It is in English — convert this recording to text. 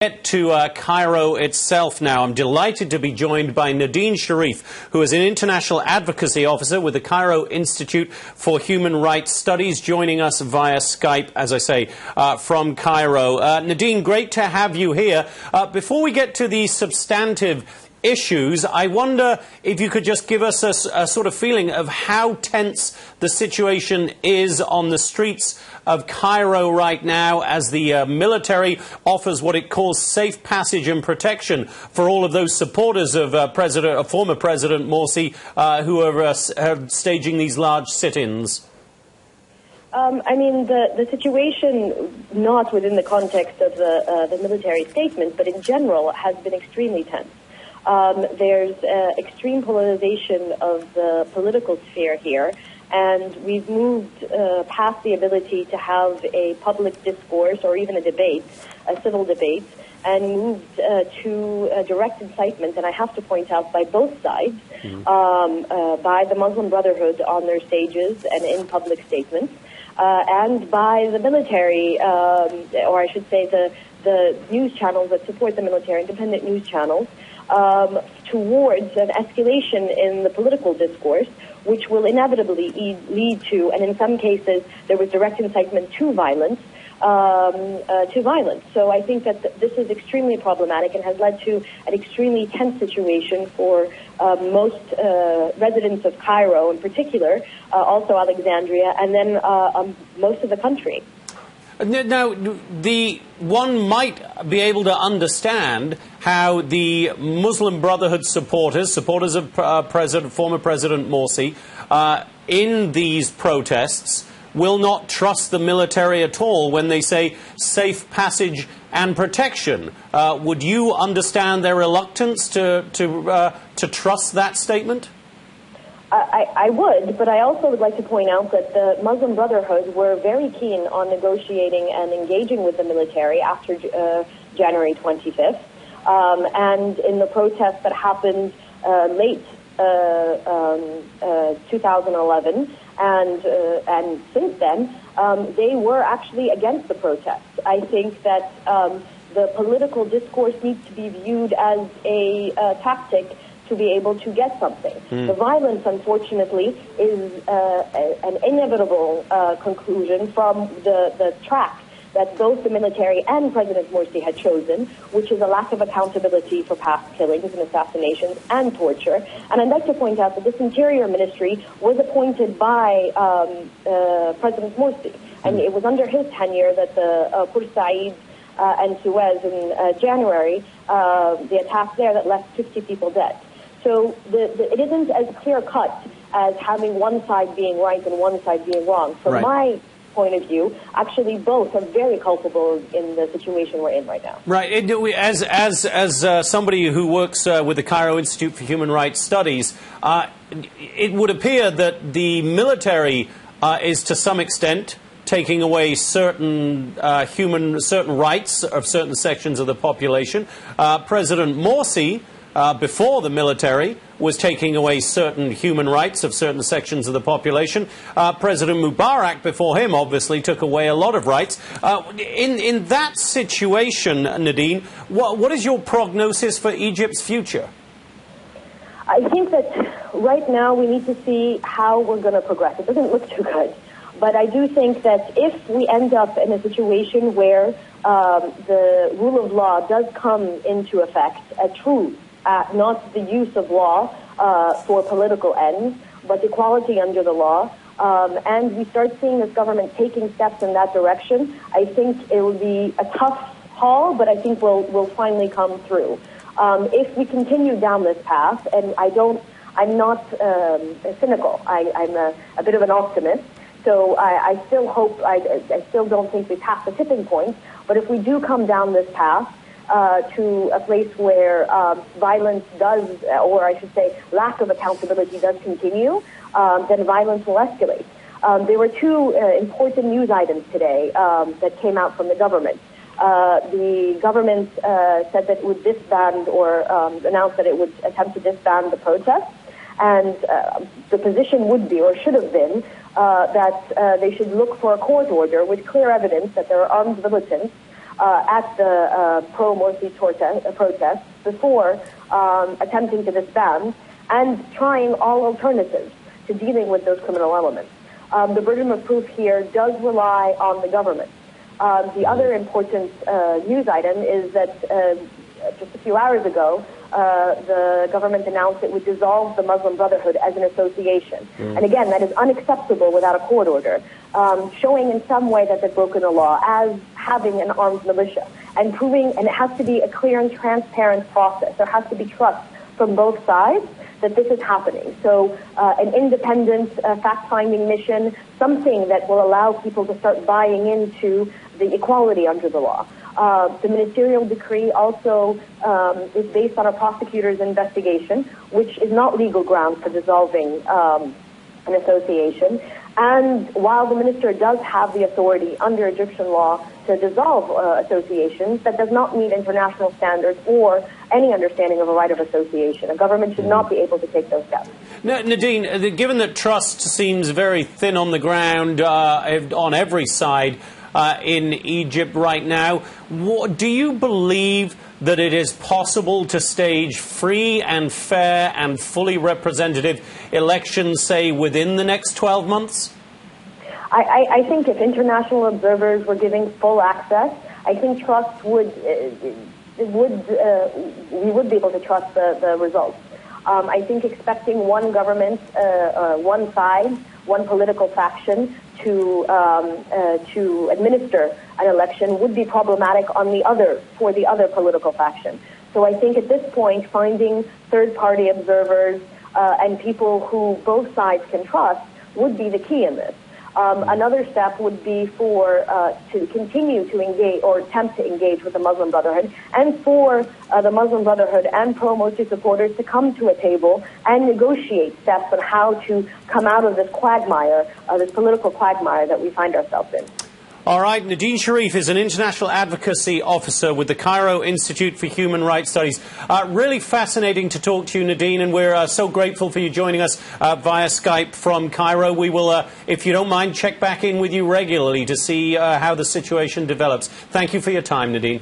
Get to Cairo itself now. I'm delighted to be joined by Nadine Sharif, who is an international advocacy officer with the Cairo Institute for Human Rights Studies, joining us via Skype, as I say, from Cairo. Nadine, great to have you here. Before we get to the substantive issues, I wonder if you could just give us a sort of feeling of how tense the situation is on the streets of Cairo right now as the military offers what it calls safe passage and protection for all of those supporters of former President Morsi who are staging these large sit-ins. I mean, the situation, not within the context of the military statement, but in general, has been extremely tense. There's extreme polarization of the political sphere here, and we've moved past the ability to have a public discourse or even a debate, a civil debate, and moved to direct incitement, and I have to point out by both sides, by the Muslim Brotherhood on their stages and in public statements, and by the military, or I should say the news channels that support the military, independent news channels, towards an escalation in the political discourse, which will inevitably lead to, and in some cases there was direct incitement to violence. So I think that this is extremely problematic and has led to an extremely tense situation for most residents of Cairo in particular, also Alexandria, and then most of the country. Now, one might be able to understand how the Muslim Brotherhood supporters of former President Morsi, in these protests, will not trust the military at all when they say safe passage and protection. Would you understand their reluctance to trust that statement? I would, but I also would like to point out that the Muslim Brotherhood were very keen on negotiating and engaging with the military after January 25th. And in the protests that happened late 2011 and since then, they were actually against the protests. I think that the political discourse needs to be viewed as a tactic to be able to get something. The violence, unfortunately, is an inevitable conclusion from the track that both the military and President Morsi had chosen, which is a lack of accountability for past killings and assassinations and torture. And I'd like to point out that this Interior Ministry was appointed by President Morsi, and it was under his tenure that the Port Said and Suez in January, the attack there that left 50 people dead. So it isn't as clear-cut as having one side being right and one side being wrong. From my point of view, actually both are very culpable in the situation we're in right now. Right. As somebody who works with the Cairo Institute for Human Rights Studies, it would appear that the military is to some extent taking away certain rights of certain sections of the population. President Morsi, before the military, was taking away certain human rights of certain sections of the population. President Mubarak, before him, obviously took away a lot of rights. In that situation, Nadine, what is your prognosis for Egypt's future? I think that right now we need to see how we're going to progress. It doesn't look too good. But I do think that if we end up in a situation where the rule of law does come into effect, a true not the use of law for political ends, but equality under the law. And we start seeing this government taking steps in that direction. I think it will be a tough haul, but I think we'll finally come through. If we continue down this path, and I'm not cynical. I'm a bit of an optimist. So I still hope, I still don't think we passed the tipping point. But if we do come down this path, to a place where violence does, or I should say lack of accountability does continue, then violence will escalate. There were two important news items today that came out from the government. The government said that it would disband or announced that it would attempt to disband the protests, and the position would be, or should have been, that they should look for a court order with clear evidence that there are armed militants at the pro-Morsi protests before attempting to disband and trying all alternatives to dealing with those criminal elements. The burden of proof here does rely on the government. The other important news item is that just a few hours ago, the government announced it would dissolve the Muslim Brotherhood as an association. And again, that is unacceptable without a court order, showing in some way that they've broken the law as having an armed militia and proving, and it has to be a clear and transparent process. There has to be trust from both sides that this is happening. So an independent fact-finding mission, something that will allow people to start buying into the equality under the law. The ministerial decree also is based on a prosecutor's investigation, which is not legal ground for dissolving an association. And while the minister does have the authority under Egyptian law to dissolve associations, that does not meet international standards or any understanding of a right of association. A government should not be able to take those steps. Nadine, given that trust seems very thin on the ground on every side in Egypt right now, do you believe that it is possible to stage free and fair and fully representative elections, say, within the next 12 months? I think if international observers were giving full access, I think trust we would be able to trust the results. I think expecting one government, one side, one political faction to administer an election would be problematic for the other political faction. So I think at this point, finding third-party observers and people who both sides can trust would be the key in this. Another step would be to continue to engage or attempt to engage with the Muslim Brotherhood, and for the Muslim Brotherhood and pro-Morsi supporters to come to a table and negotiate steps on how to come out of this quagmire, this political quagmire that we find ourselves in. All right, Nadine Sharif is an international advocacy officer with the Cairo Institute for Human Rights Studies. Really fascinating to talk to you, Nadine, and we're so grateful for you joining us via Skype from Cairo. We will, if you don't mind, check back in with you regularly to see how the situation develops. Thank you for your time, Nadine.